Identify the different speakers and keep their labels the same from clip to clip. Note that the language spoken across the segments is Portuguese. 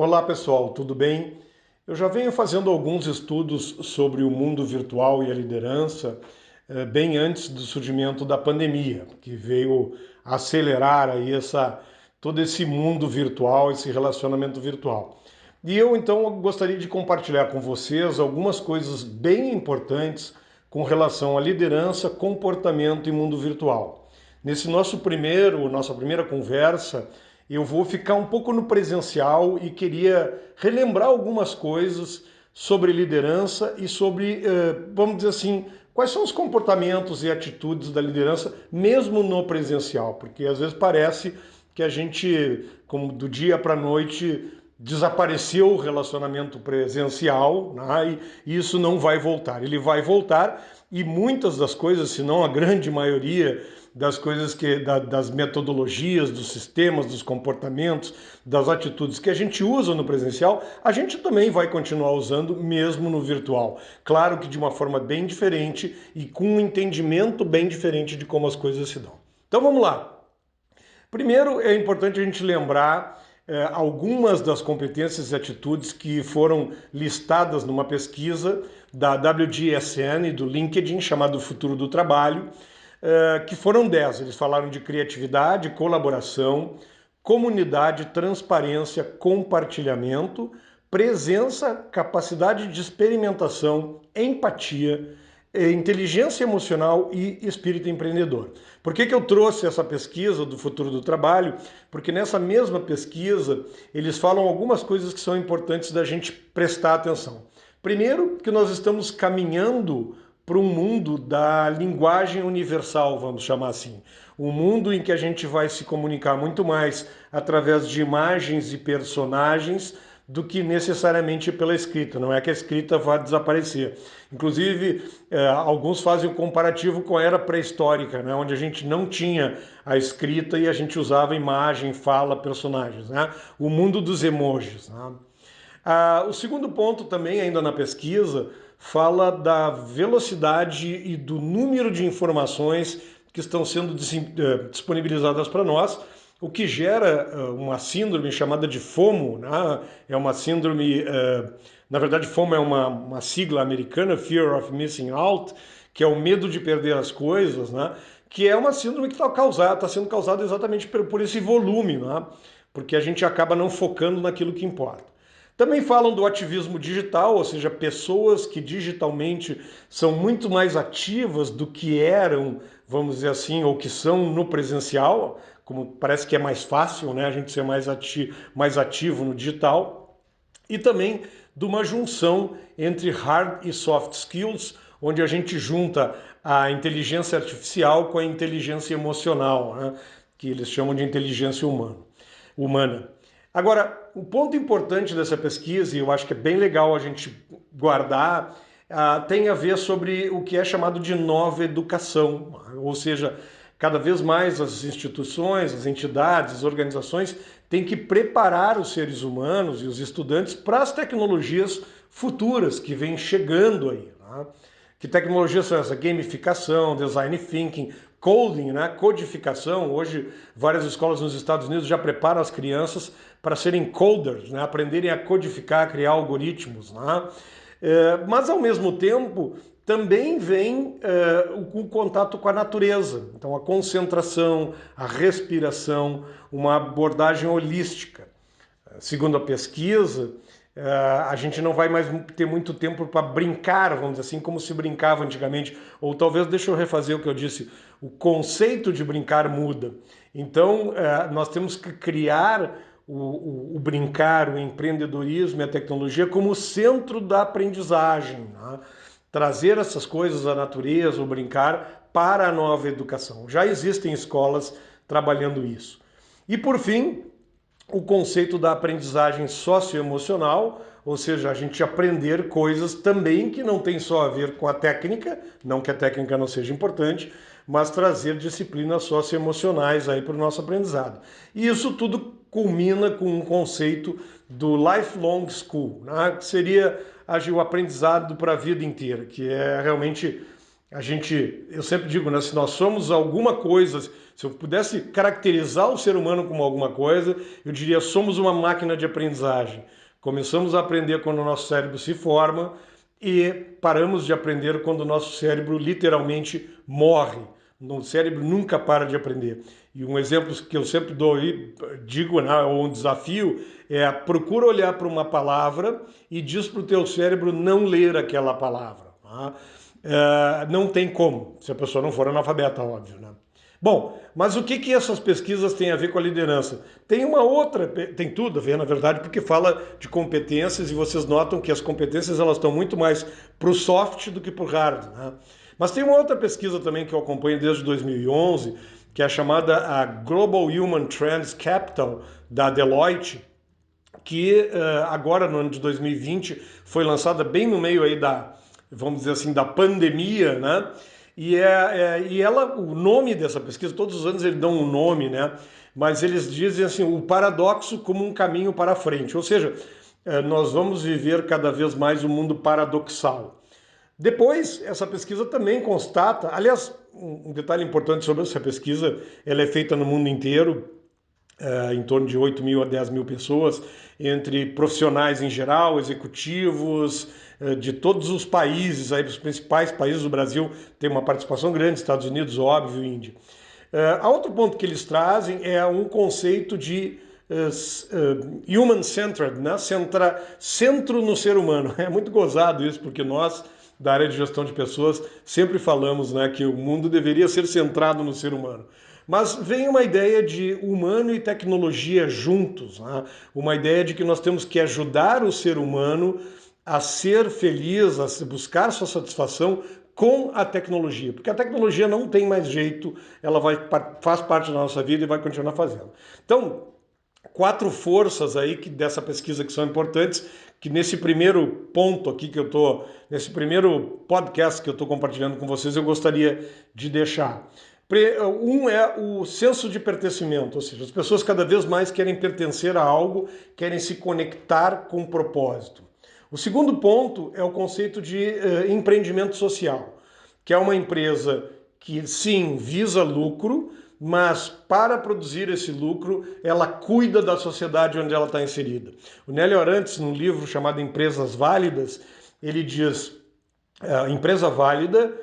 Speaker 1: Olá pessoal, tudo bem? Eu já venho fazendo alguns estudos sobre o mundo virtual e a liderança bem antes do surgimento da pandemia, que veio acelerar aí todo esse mundo virtual, esse relacionamento virtual. E eu então gostaria de compartilhar com vocês algumas coisas bem importantes com relação à liderança, comportamento e mundo virtual. Nossa primeira conversa, eu vou ficar um pouco no presencial e queria relembrar algumas coisas sobre liderança e sobre, vamos dizer assim, quais são os comportamentos e atitudes da liderança, mesmo no presencial, porque às vezes parece que a gente, como do dia para a noite, desapareceu o relacionamento presencial, né? E isso não vai voltar. Ele vai voltar e muitas das coisas, se não a grande maioria das coisas das metodologias, dos sistemas, dos comportamentos, das atitudes que a gente usa no presencial, a gente também vai continuar usando mesmo no virtual. Claro que de uma forma bem diferente e com um entendimento bem diferente de como as coisas se dão. Então vamos lá. Primeiro, é importante a gente lembrar algumas das competências e atitudes que foram listadas numa pesquisa da WGSN, do LinkedIn, chamado Futuro do Trabalho, que foram 10. Eles falaram de criatividade, colaboração, comunidade, transparência, compartilhamento, presença, capacidade de experimentação, empatia, inteligência emocional e espírito empreendedor. Por que eu trouxe essa pesquisa do futuro do trabalho? Porque nessa mesma pesquisa eles falam algumas coisas que são importantes da gente prestar atenção. Primeiro, que nós estamos caminhando para um mundo da linguagem universal, vamos chamar assim. Um mundo em que a gente vai se comunicar muito mais através de imagens e personagens do que necessariamente pela escrita. Não é que a escrita vá desaparecer. Inclusive, alguns fazem o comparativo com a era pré-histórica, né, onde a gente não tinha a escrita e a gente usava imagem, fala, personagens. Né? O mundo dos emojis. Né? O segundo ponto também, ainda na pesquisa, fala da velocidade e do número de informações que estão sendo disponibilizadas para nós, o que gera uma síndrome chamada de FOMO, né? É uma síndrome, na verdade FOMO é uma sigla americana, Fear of Missing Out, que é o medo de perder as coisas, né? Que é uma síndrome que está sendo causada exatamente por esse volume, né? Porque a gente acaba não focando naquilo que importa. Também falam do ativismo digital, ou seja, pessoas que digitalmente são muito mais ativas do que eram, vamos dizer assim, ou que são no presencial, como parece que é mais fácil, né, a gente ser mais ativo no digital. E também de uma junção entre hard e soft skills, onde a gente junta a inteligência artificial com a inteligência emocional, né, que eles chamam de inteligência humana. Agora, o ponto importante dessa pesquisa, e eu acho que é bem legal a gente guardar, tem a ver sobre o que é chamado de nova educação, ou seja, cada vez mais as instituições, as entidades, as organizações têm que preparar os seres humanos e os estudantes para as tecnologias futuras que vêm chegando aí. Né? Que tecnologias são essa? Gamificação, design thinking, coding, né? Codificação. Hoje, várias escolas nos Estados Unidos já preparam as crianças para serem coders, né? Aprenderem a codificar, a criar algoritmos. Né? Mas, ao mesmo tempo, também vem o contato com a natureza. Então, a concentração, a respiração, uma abordagem holística. Segundo a pesquisa, a gente não vai mais ter muito tempo para brincar, vamos dizer assim, como se brincava antigamente. Ou talvez, deixa eu refazer o que eu disse, o conceito de brincar muda. Então, nós temos que criar o brincar, o empreendedorismo e a tecnologia como centro da aprendizagem. Né? Trazer essas coisas, a natureza, o brincar, para a nova educação. Já existem escolas trabalhando isso. E, por fim, o conceito da aprendizagem socioemocional, ou seja, a gente aprender coisas também que não tem só a ver com a técnica, não que a técnica não seja importante, mas trazer disciplinas socioemocionais aí para o nosso aprendizado. E isso tudo culmina com um conceito do lifelong school, né? Que seria o aprendizado para a vida inteira, que é realmente eu sempre digo, né, se nós somos alguma coisa, se eu pudesse caracterizar o ser humano como alguma coisa, eu diria somos uma máquina de aprendizagem. Começamos a aprender quando o nosso cérebro se forma e paramos de aprender quando o nosso cérebro literalmente morre. O cérebro nunca para de aprender. E um exemplo que eu sempre dou e digo, né, ou um desafio, é procura olhar para uma palavra e diz para o teu cérebro não ler aquela palavra. Tá? Não tem como, se a pessoa não for analfabeta, óbvio, né? Bom, mas o que essas pesquisas têm a ver com a liderança? Tem uma outra, tem tudo a ver, na verdade, porque fala de competências e vocês notam que as competências elas estão muito mais para o soft do que para o hard, né? Mas tem uma outra pesquisa também que eu acompanho desde 2011, que é a chamada a Global Human Trends Capital, da Deloitte, que agora no ano de 2020 foi lançada bem no meio aí da, vamos dizer assim, da pandemia, né? E ela, o nome dessa pesquisa, todos os anos eles dão um nome, né? Mas eles dizem assim, o paradoxo como um caminho para a frente. Ou seja, nós vamos viver cada vez mais um mundo paradoxal. Depois, essa pesquisa também constata, aliás, um detalhe importante sobre essa pesquisa, ela é feita no mundo inteiro, em torno de 8 mil a 10 mil pessoas, entre profissionais em geral, executivos de todos os países, aí, os principais países do Brasil tem uma participação grande, Estados Unidos, óbvio, Índia. A outro ponto que eles trazem é um conceito de human-centered, né? Centro no ser humano. É muito gozado isso, porque nós, da área de gestão de pessoas, sempre falamos, né, que o mundo deveria ser centrado no ser humano. Mas vem uma ideia de humano e tecnologia juntos, né? Uma ideia de que nós temos que ajudar o ser humano a ser feliz, a buscar sua satisfação com a tecnologia, porque a tecnologia não tem mais jeito, ela faz parte da nossa vida e vai continuar fazendo. Então, 4 forças aí dessa pesquisa que são importantes, que nesse primeiro ponto aqui que eu tô, nesse primeiro podcast que eu estou compartilhando com vocês, eu gostaria de deixar. Um é o senso de pertencimento, ou seja, as pessoas cada vez mais querem pertencer a algo, querem se conectar com um propósito. O segundo ponto é o conceito de empreendimento social, que é uma empresa que sim visa lucro, mas para produzir esse lucro, ela cuida da sociedade onde ela está inserida. O Nélio Arantes, num livro chamado Empresas Válidas, ele diz, empresa válida,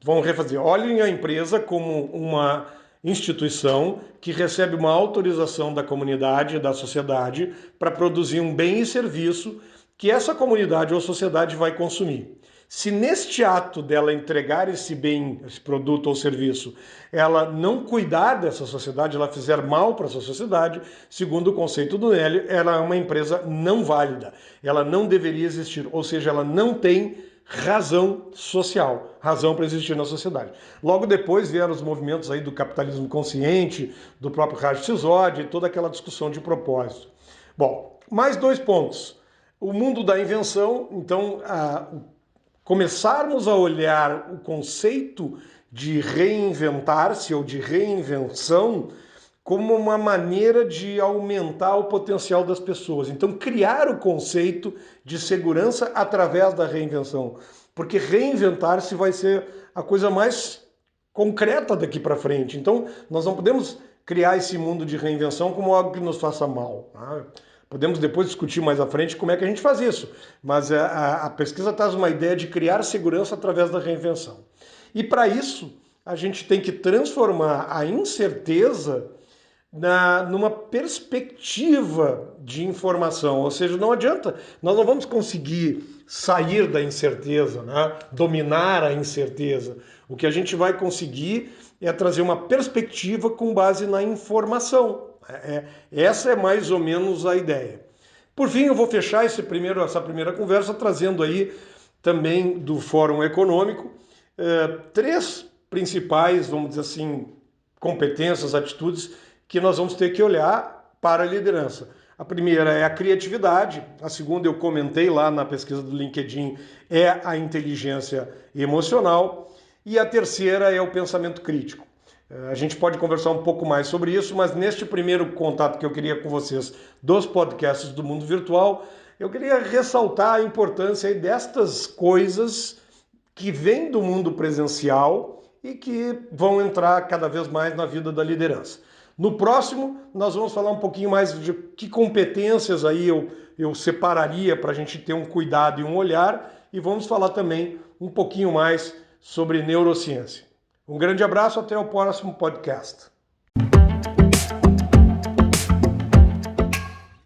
Speaker 1: vamos refazer, olhem a empresa como uma instituição que recebe uma autorização da comunidade, da sociedade, para produzir um bem e serviço que essa comunidade ou sociedade vai consumir. Se neste ato dela entregar esse bem, esse produto ou serviço, ela não cuidar dessa sociedade, ela fizer mal para essa sociedade, segundo o conceito do Nélio, ela é uma empresa não válida. Ela não deveria existir, ou seja, ela não tem razão social, razão para existir na sociedade. Logo depois vieram os movimentos aí do capitalismo consciente, do próprio Raj Sisodia, toda aquela discussão de propósito. Bom, mais 2 pontos. O mundo da invenção, então, começarmos a olhar o conceito de reinventar-se ou de reinvenção como uma maneira de aumentar o potencial das pessoas. Então, criar o conceito de segurança através da reinvenção. Porque reinventar-se vai ser a coisa mais concreta daqui para frente. Então, nós não podemos criar esse mundo de reinvenção como algo que nos faça mal. Tá? Podemos depois discutir mais à frente como é que a gente faz isso. Mas a pesquisa traz uma ideia de criar segurança através da reinvenção. E para isso, a gente tem que transformar a incerteza numa perspectiva de informação. Ou seja, não adianta, nós não vamos conseguir sair da incerteza, né? Dominar a incerteza. O que a gente vai conseguir é trazer uma perspectiva com base na informação. Essa é mais ou menos a ideia. Por fim, eu vou fechar essa primeira conversa trazendo aí também do Fórum Econômico 3 principais, vamos dizer assim, competências, atitudes que nós vamos ter que olhar para a liderança. A primeira é a criatividade, a segunda eu comentei lá na pesquisa do LinkedIn, é a inteligência emocional e a terceira é o pensamento crítico. A gente pode conversar um pouco mais sobre isso, mas neste primeiro contato que eu queria com vocês dos podcasts do mundo virtual, eu queria ressaltar a importância destas coisas que vêm do mundo presencial e que vão entrar cada vez mais na vida da liderança. No próximo, nós vamos falar um pouquinho mais de que competências aí eu separaria para a gente ter um cuidado e um olhar, e vamos falar também um pouquinho mais sobre neurociência. Um grande abraço, até o próximo podcast.